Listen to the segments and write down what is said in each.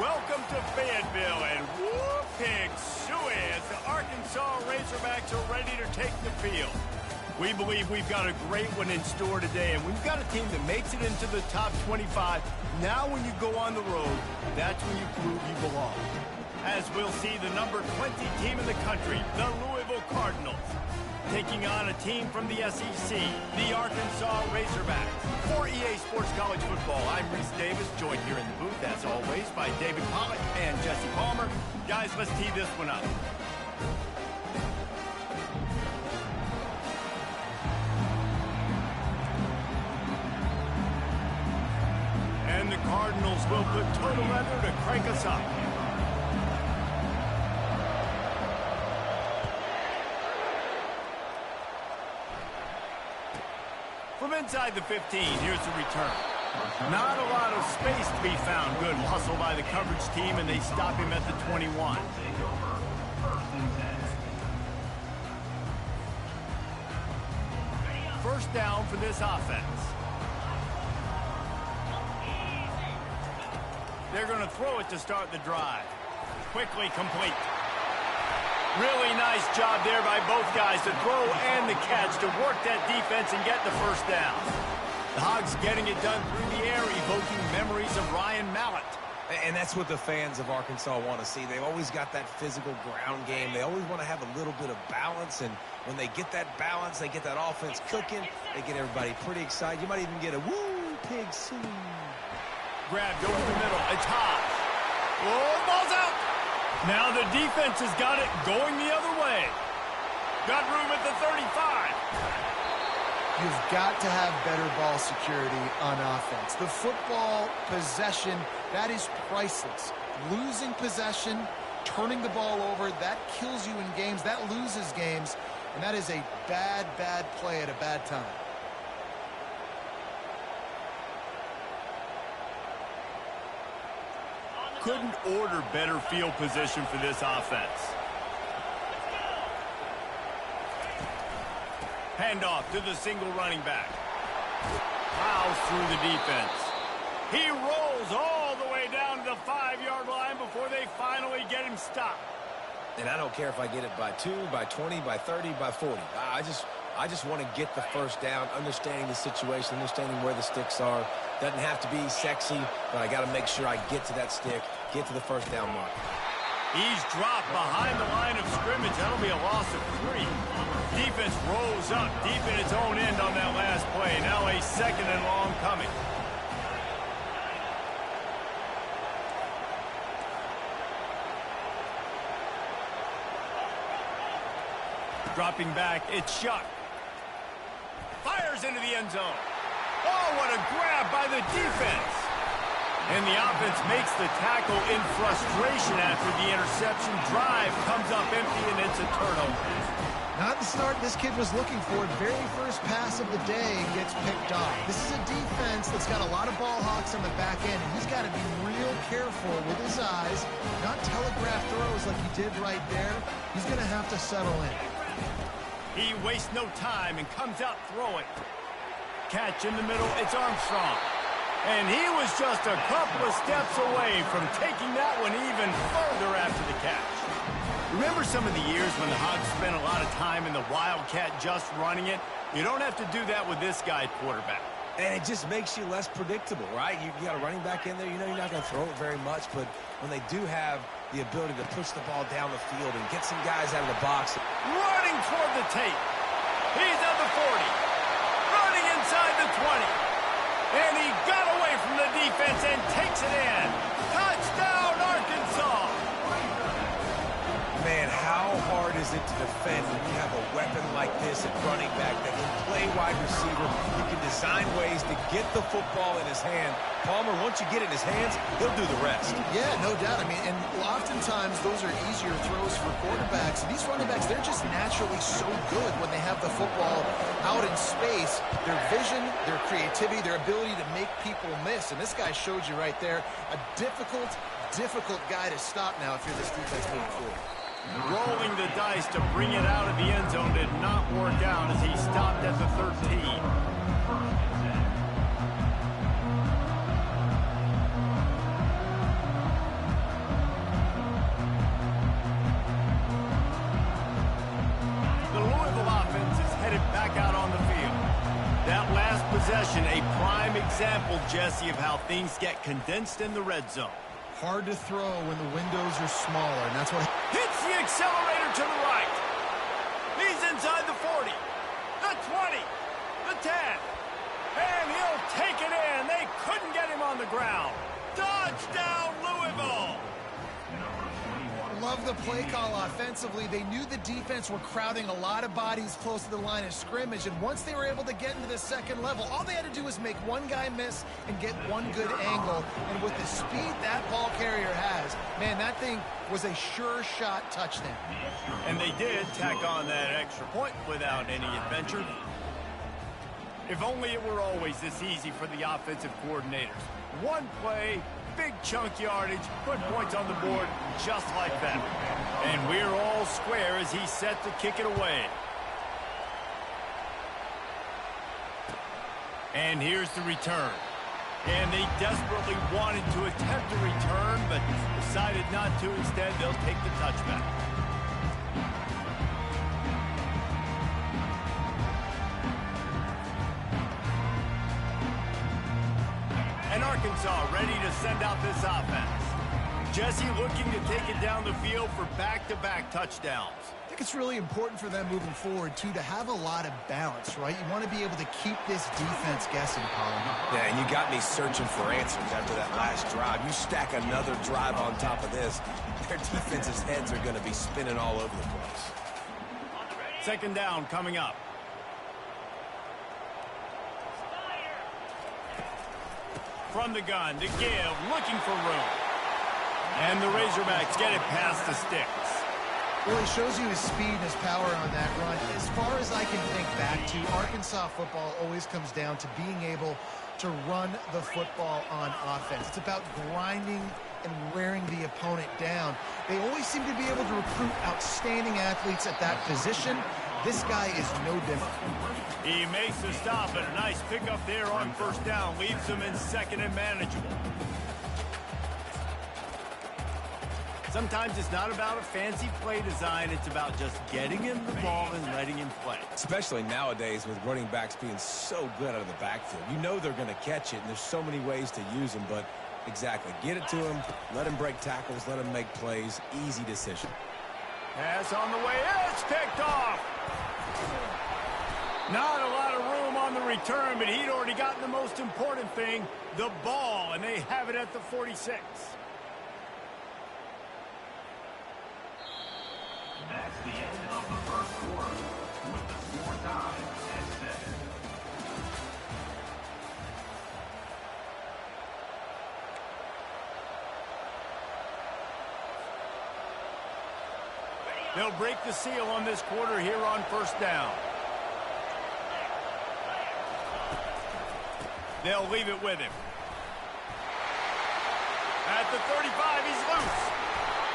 Welcome to Fayetteville, and whoop, pig suey as the Arkansas Razorbacks are ready to take the field. We believe we've got a great one in store today, and we've got a team that makes it into the top 25. Now when you go on the road, that's when you prove you belong. As we'll see the number 20 team in the country, the Louisville Cardinals, taking on a team from the SEC, the Arkansas Razorbacks. For EA Sports College Football, I'm Reese Davis, joined here in the booth, as always, by David Pollock and Jesse Palmer. Guys, let's tee this one up. And the Cardinals will put total leather to crank us up. From inside the 15, here's the return. Not a lot of space to be found. Good hustle by the coverage team, and they stop him at the 21. First down for this offense. They're going to throw it to start the drive. Quickly complete. Really nice job there by both guys to throw and the catch to work that defense and get the first down. The Hogs getting it done through the air, evoking memories of Ryan Mallett. And that's what the fans of Arkansas want to see. They've always got that physical ground game. They always want to have a little bit of balance, and when they get that balance, they get that offense cooking, they get everybody pretty excited. You might even get a woo, pig sue. Grabbed over the middle. It's high. Oh, ball's out. Now the defense has got it going the other way. Got room at the 35. You've got to have better ball security on offense. The football possession, that is priceless. Losing possession, turning the ball over, that kills you in games. That loses games. And that is a bad, bad play at a bad time. Couldn't order better field position for this offense. Handoff to the single running back. Plows through the defense. He rolls all the way down to the 5-yard line before they finally get him stopped. And I don't care if I get it by 2, by 20, by 30, by 40. I just want to get the first down, understanding the situation, understanding where the sticks are. Doesn't have to be sexy, but I got to make sure I get to that stick, get to the first down mark. He's dropped behind the line of scrimmage. That'll be a loss of 3. Defense rolls up deep in its own end on that last play. Now a second and long coming. Dropping back, it's Shuck. Fires into the end zone. Oh, what a grab by the defense. And the offense makes the tackle in frustration after the interception. Drive comes up empty, and it's a turnover. Not the start this kid was looking for. Very first pass of the day gets picked off. This is a defense that's got a lot of ball hawks on the back end, and he's got to be real careful with his eyes, not telegraph throws like he did right there. He's going to have to settle in. He wastes no time and comes out throwing. Catch in the middle, it's Armstrong. And he was just a couple of steps away from taking that one even further after the catch. Remember some of the years when the Hogs spent a lot of time in the Wildcat just running it? You don't have to do that with this guy at quarterback. And it just makes you less predictable, right? You got a running back in there. You know you're not going to throw it very much, but when they do have the ability to push the ball down the field and get some guys out of the box. Running toward the tape. He's at the 40. Running inside the 20. And he got away from the defense and takes it in. Touchdown, Arkansas. Man, how hard is it to defend when you have a weapon like this at running back that can play wide receiver? You can design ways to get the football in his hand. Palmer, once you get it in his hands, he'll do the rest. Yeah, no doubt. I mean, and oftentimes those are easier throws for quarterbacks. These running backs, they're just naturally so good when they have the football out in space. Their vision, their creativity, their ability to make people miss. And this guy showed you right there, a difficult guy to stop now if you're this defense moving forward. Rolling the dice to bring it out of the end zone did not work out as he stopped at the 13. example, Jesse, of how things get condensed in the red zone. Hard to throw when the windows are smaller, and that's what... Hits the accelerator to the right. He's inside the 40, the 20, the 10. And he'll take it in. They couldn't get him on the ground. Touchdown, Louisville. Love the play call offensively. They knew the defense were crowding a lot of bodies close to the line of scrimmage, and once they were able to get into the second level, all they had to do was make one guy miss and get one good angle. And with the speed that ball carrier has, man, that thing was a sure shot touchdown. And they did tack on that extra point without any adventure. If only it were always this easy for the offensive coordinators. One play, big chunk yardage, put points on the board just like that. And we're all square as he's set to kick it away. And here's the return. And they desperately wanted to attempt a return, but decided not to. Instead, they'll take the touchback. And Arkansas ready to send out this offense. Jesse looking to take it down the field for back-to-back touchdowns. I think it's really important for them moving forward, too, to have a lot of balance, right? You want to be able to keep this defense guessing, Colin. Yeah, and you got me searching for answers after that last drive. You stack another drive on top of this, their defense's heads are going to be spinning all over the place. Second down coming up. From the gun to give, looking for room. And the Razorbacks get it past the sticks. Well, he shows you his speed and his power on that run. As far as I can think back to, Arkansas football always comes down to being able to run the football on offense. It's about grinding and wearing the opponent down. They always seem to be able to recruit outstanding athletes at that position. This guy is no different. He makes the stop, and a nice pickup there on first down. Leaves him in second and manageable. Sometimes it's not about a fancy play design. It's about just getting him the ball and letting him play. Especially nowadays with running backs being so good out of the backfield. You know they're going to catch it, and there's so many ways to use them, but exactly. Get it to him, let him break tackles, let him make plays. Easy decision. Pass on the way. It's picked off. Not a lot of room on the return, but he'd already gotten the most important thing, the ball, and they have it at the 46. That's the end of the first quarter, with the score tied at 7. They'll break the seal on this quarter here on first down. They'll leave it with him. At the 35, he's loose.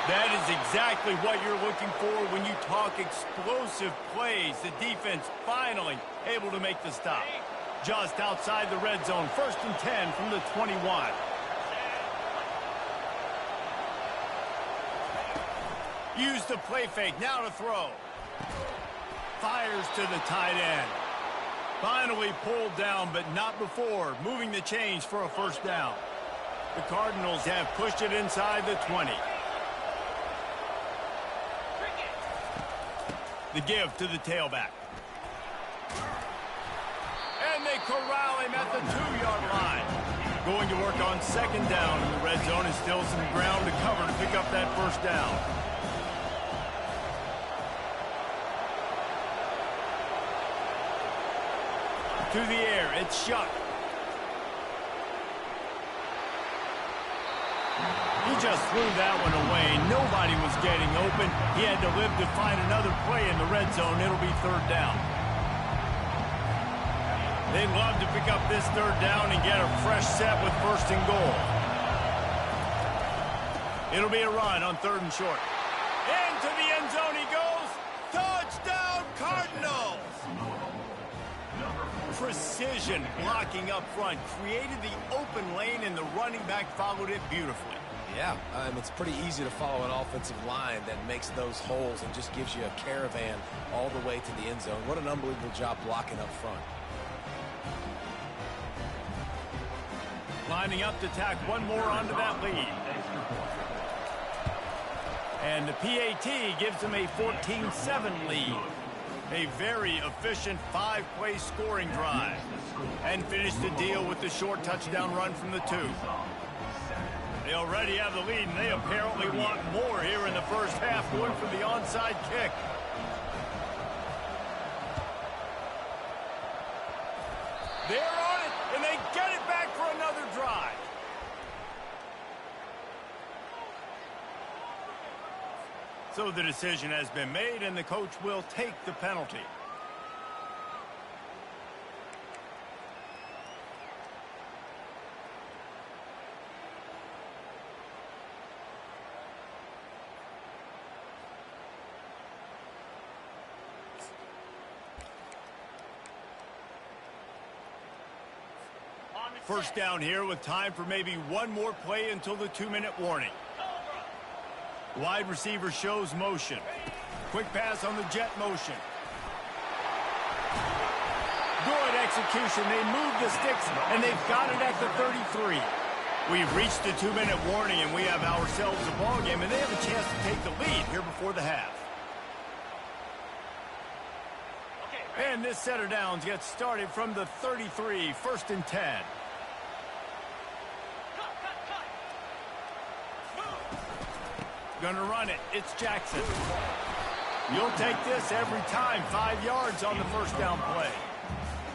That is exactly what you're looking for when you talk explosive plays. The defense finally able to make the stop. Just outside the red zone, 1st and 10 from the 21. Use the play fake, now to throw. Fires to the tight end. Finally pulled down, but not before moving the chains for a first down. The Cardinals have pushed it inside the 20. The give to the tailback. And they corral him at the 2-yard line. Going to work on second down in the red zone, and still some ground to cover to pick up that first down. To the air, it's Shuck. He just threw that one away. Nobody was getting open. He had to live to find another play in the red zone. It'll be third down. They'd love to pick up this third down and get a fresh set with 1st and goal. It'll be a run on 3rd and short. Into the end zone he goes. Touchdown, Cardinals! Precision blocking up front created the open lane, and the running back followed it beautifully. Yeah, it's pretty easy to follow an offensive line that makes those holes and just gives you a caravan all the way to the end zone. What an unbelievable job blocking up front. lining up to tack one more onto that lead. And the PAT gives them a 14-7 lead. A very efficient 5-play scoring drive. And finish the deal with the short touchdown run from the 2. They already have the lead, and they apparently want more here in the first half, going for the onside kick. They're on it, and they get it back for another drive. So the decision has been made, and the coach will take the penalty. First down here with time for maybe one more play until the 2-minute warning. Wide receiver shows motion. Quick pass on the jet motion. Good execution. They move the sticks, and they've got it at the 33. We've reached the 2-minute warning, and we have ourselves a ball game, and they have a chance to take the lead here before the half. And this set of downs gets started from the 33, 1st and 10. Gonna run it. It's Jackson. You'll take this every time. 5 yards on the first down play.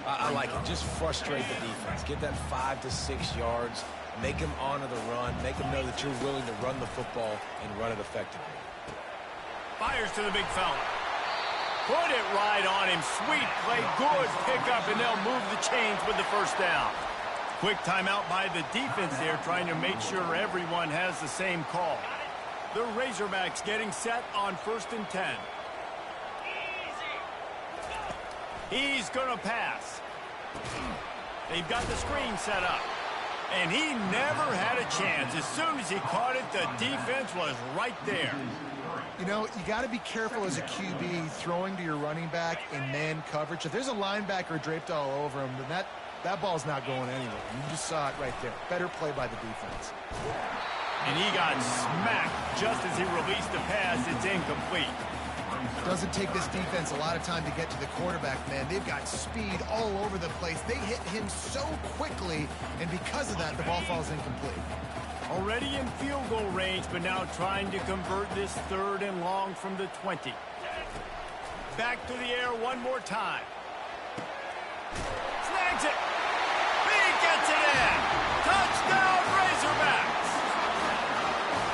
I like it. Just frustrate the defense. Get that 5 to 6 yards. Make them honor the run. Make them know that you're willing to run the football and run it effectively. Fires to the big fella. Put it right on him. Sweet play. Good pickup, and they'll move the chains with the first down. Quick timeout by the defense there, trying to make sure everyone has the same call. The Razorbacks getting set on 1st and 10. He's going to pass. They've got the screen set up. And he never had a chance. As soon as he caught it, the defense was right there. You know, you got to be careful as a QB throwing to your running back in man coverage. If there's a linebacker draped all over him, then that ball's not going anywhere. You just saw it right there. Better play by the defense. And he got smacked just as he released the pass. It's incomplete. Doesn't take this defense a lot of time to get to the quarterback, man. They've got speed all over the place. They hit him so quickly, and because of that, the ball falls incomplete. Already in field goal range, but now trying to convert this 3rd and long from the 20. Back to the air one more time. Snags it. He gets it in. Touchdown, Razorbacks.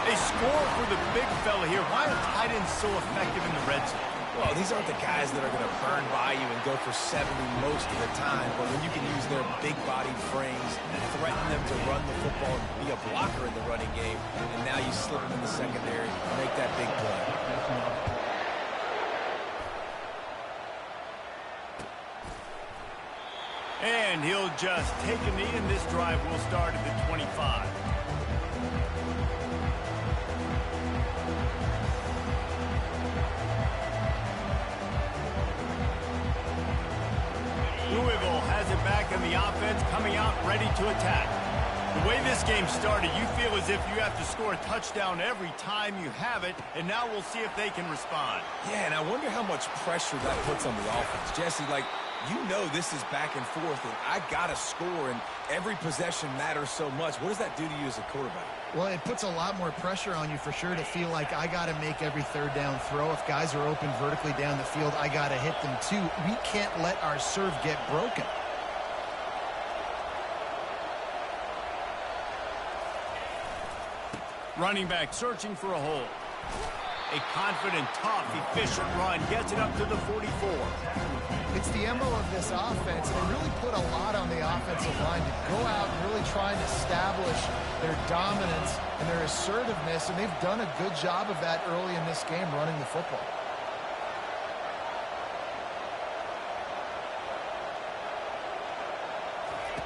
They score for the big fella here. Why are tight ends so effective in the red zone? Well, these aren't the guys that are going to burn by you and go for 70 most of the time, but when you can use their big-bodied frames, threaten them to run the football and be a blocker in the running game, and now you slip them in the secondary and make that big play. And he'll just take a knee, and this drive will start at the 25. Louisville has it back, and the offense coming out ready to attack. The way this game started, you feel as if you have to score a touchdown every time you have it, and now we'll see if they can respond. Yeah, and I wonder how much pressure that puts on the offense. Jesse, like, you know this is back and forth, and I got to score, and every possession matters so much. What does that do to you as a quarterback? Well, it puts a lot more pressure on you for sure to feel like I got to make every 3rd down throw. If guys are open vertically down the field, I got to hit them too. We can't let our serve get broken. Running back searching for a hole. A confident, tough, efficient run gets it up to the 44. It's the MO of this offense. They really put a lot on the offensive line to go out and really try and establish their dominance and their assertiveness, and they've done a good job of that early in this game running the football.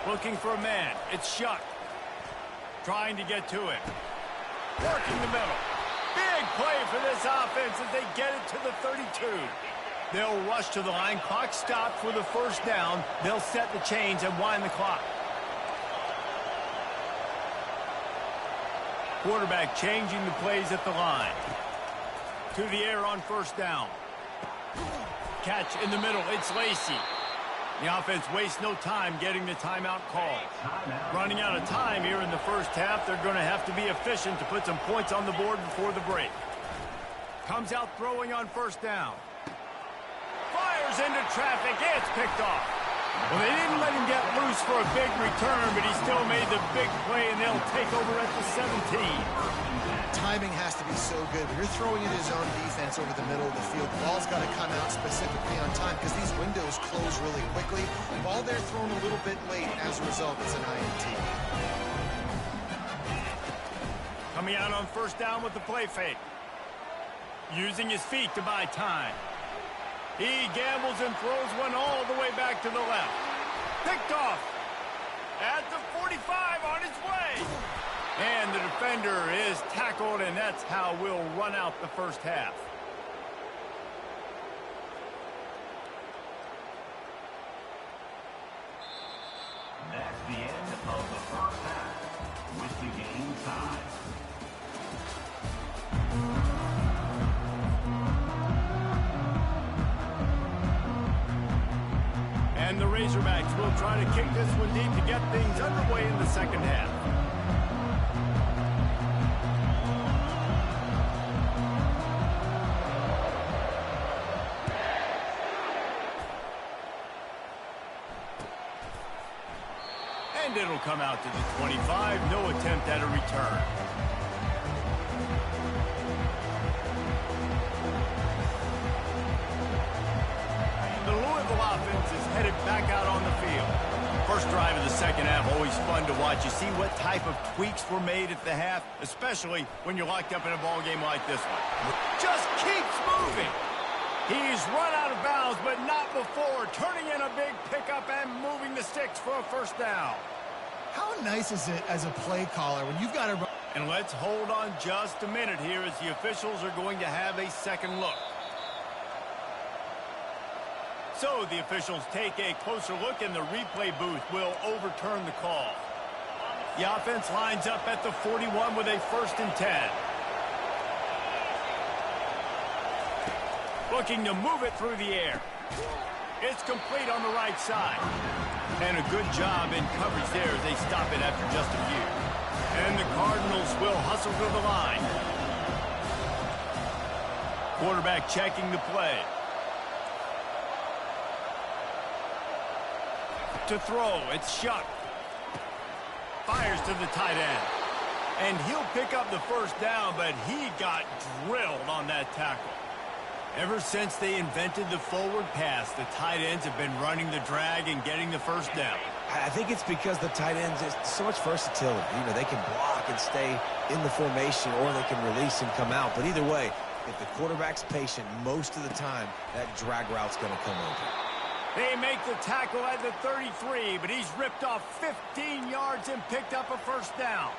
Looking for a man. It's Shuck. Trying to get to it. Working the middle. Big play for this offense as they get it to the 32. They'll rush to the line. Clock stopped for the first down. They'll set the chains and wind the clock. Quarterback changing the plays at the line. To the air on first down. Catch in the middle. It's Lacy. The offense wastes no time getting the timeout call. Running out of time here in the first half. They're going to have to be efficient to put some points on the board before the break. Comes out throwing on first down. Fires into traffic. It's picked off. Well, they didn't let him get loose for a big return, but he still made the big play, and they'll take over at the 17. Timing has to be so good. When you're throwing it his own defense over the middle of the field, the ball's got to come out specifically on time because these windows close really quickly. Ball there thrown a little bit late. As a result, it's an INT. Coming out on first down with the play fake. Using his feet to buy time. He gambles and throws one all the way back to the left. Picked off. At the 45 on his way. And the defender is tackled, and that's how we'll run out the first half. That's the end of the first half with the game tied. And the Razorbacks will try to kick this one deep to get things underway in the second half. And it'll come out to the 25. No attempt at a return. The Louisville offense is headed back out on the field. First drive of the second half, always fun to watch. You see what type of tweaks were made at the half, especially when you're locked up in a ball game like this one. Just keeps moving. He's run out of bounds, but not before turning in a big pickup and moving the sticks for a first down. How nice is it as a play caller when you've got to run? And let's hold on just a minute here as the officials are going to have a second look. So the officials take a closer look, and the replay booth will overturn the call. The offense lines up at the 41 with a 1st and 10. Looking to move it through the air. It's complete on the right side. And a good job in coverage there as they stop it after just a few. And the Cardinals will hustle to the line. Quarterback checking the play. To throw, it's Shuck. Fires to the tight end. And he'll pick up the first down, but he got drilled on that tackle. Ever since they invented the forward pass, the tight ends have been running the drag and getting the first down. I think it's because the tight ends is so much versatility. You know, they can block and stay in the formation, or they can release and come out. But either way, if the quarterback's patient, most of the time, that drag route's going to come open. They make the tackle at the 33, but he's ripped off 15 yards and picked up a first down.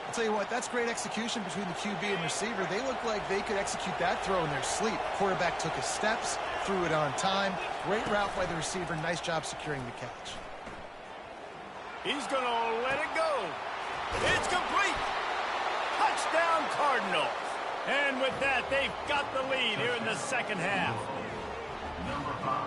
I'll tell you what, that's great execution between the QB and receiver. They look like they could execute that throw in their sleep. Quarterback took his steps, threw it on time. Great route by the receiver. Nice job securing the catch. He's going to let it go. It's complete. Touchdown, Cardinals. And with that, they've got the lead here in the second half.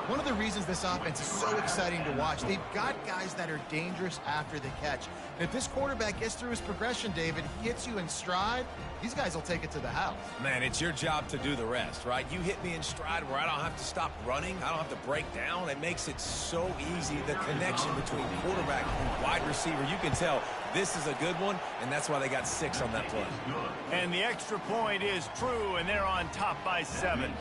One of the reasons this offense is so exciting to watch, they've got guys that are dangerous after the catch. And if this quarterback gets through his progression, David, hits you in stride, these guys will take it to the house. Man, it's your job to do the rest, right? You hit me in stride where I don't have to stop running. I don't have to break down. It makes it so easy. The connection between quarterback and wide receiver, you can tell this is a good one, and that's why they got 6 on that play. And the extra point is true, and they're on top by 7.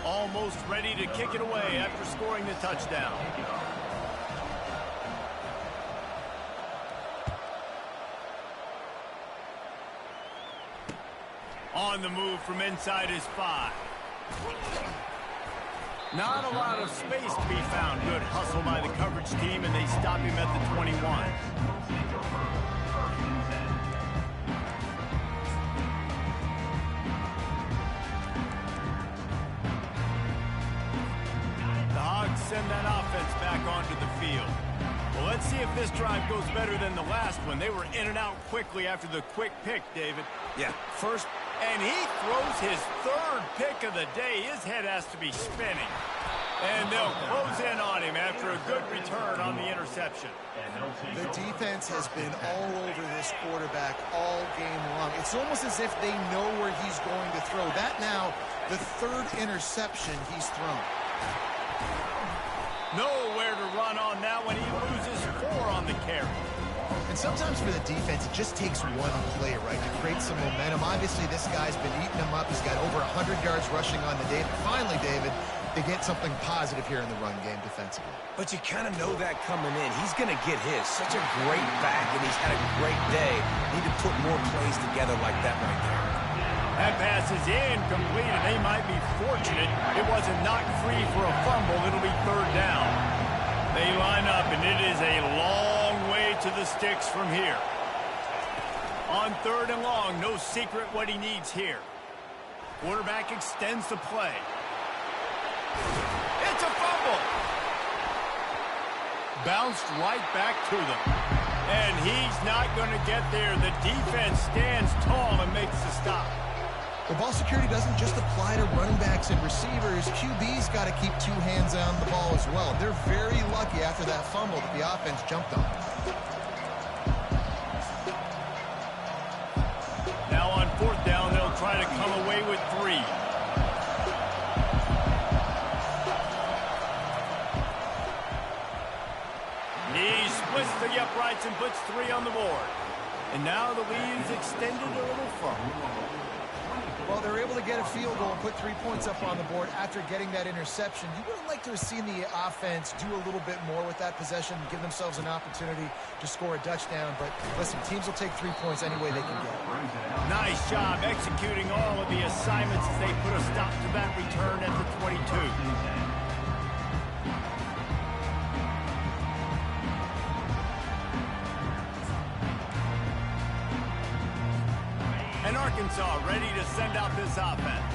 Almost ready to kick it away after scoring the touchdown. On the move from inside his 5. Not a lot of space to be found. Good hustle by the coverage team, and they stop him at the 21. Send that offense back onto the field. this drive goes better than the last one. They were in and out quickly after the quick pick, David. Yeah, first. And he throws his third pick of the day. His head has to be spinning. And they'll close in on him after a good return on the interception. The defense has been all over this quarterback all game long. It's almost as if they know where he's going to throw. That now, the third interception he's thrown. Nowhere to run on now when he loses 4 on the carry. And sometimes for the defense, it just takes one play, right, to create some momentum. Obviously, this guy's been eating them up. He's got over 100 yards rushing on the day. But finally, David, they get something positive here in the run game defensively. But you kind of know that coming in. He's going to get his. Such a great back, and he's had a great day. Need to put more plays together like that right there. That pass is incomplete, and they might be fortunate it wasn't knocked free for a fumble. It'll be third down. They line up, and it is a long way to the sticks from here. On third and long, no secret what he needs here. Quarterback extends the play. It's a fumble. Bounced right back to them. And he's not going to get there. The defense stands tall and makes the stop. Well, ball security doesn't just apply to running backs and receivers. QB's got to keep 2 hands on the ball as well. They're very lucky after that fumble that the offense jumped on. Now on fourth down, they'll try to come away with 3. He splits the uprights and puts 3 on the board. And now the lead's extended a little further. Well, they're able to get a field goal and put 3 points up on the board after getting that interception. You would have liked to have seen the offense do a little bit more with that possession and give themselves an opportunity to score a touchdown. But listen, teams will take 3 points any way they can get. Nice job executing all of the assignments as they put a stop to that return at the 22. And Arkansas ready to send out this offense.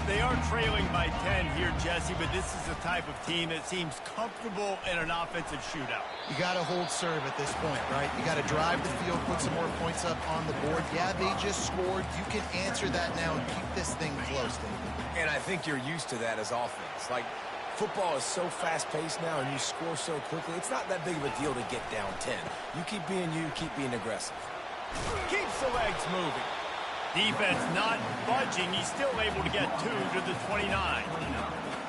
They are trailing by 10 here, Jesse, but this is the type of team that seems comfortable in an offensive shootout. You got to hold serve at this point, right? You got to drive the field, put some more points up on the board. Yeah, they just scored. You can answer that now and keep this thing close, David. And I think you're used to that as offense. Like, football is so fast-paced now, and you score so quickly. It's not that big of a deal to get down 10. You keep being you, keep being aggressive. Keeps the legs moving. Defense not budging. He's still able to get 2 to the 29.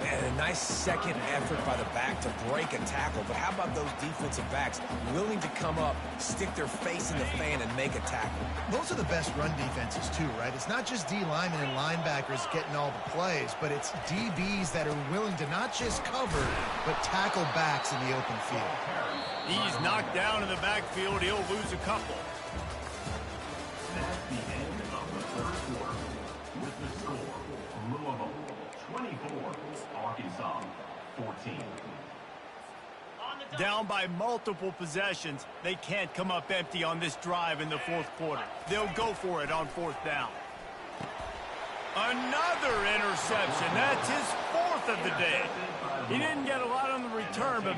And a nice second effort by the back to break a tackle. But how about those defensive backs willing to come up, stick their face in the fan, and make a tackle? Those are the best run defenses, too, right? It's not just D linemen and linebackers getting all the plays, but it's DBs that are willing to not just cover, but tackle backs in the open field. He's knocked down in the backfield. He'll lose a couple. That's the end of the third quarter. With the score, Louisville 24, Arkansas 14. Down by multiple possessions, they can't come up empty on this drive in the fourth quarter. They'll go for it on fourth down. Another interception. That's his 4th of the day. He didn't get a lot on the return, but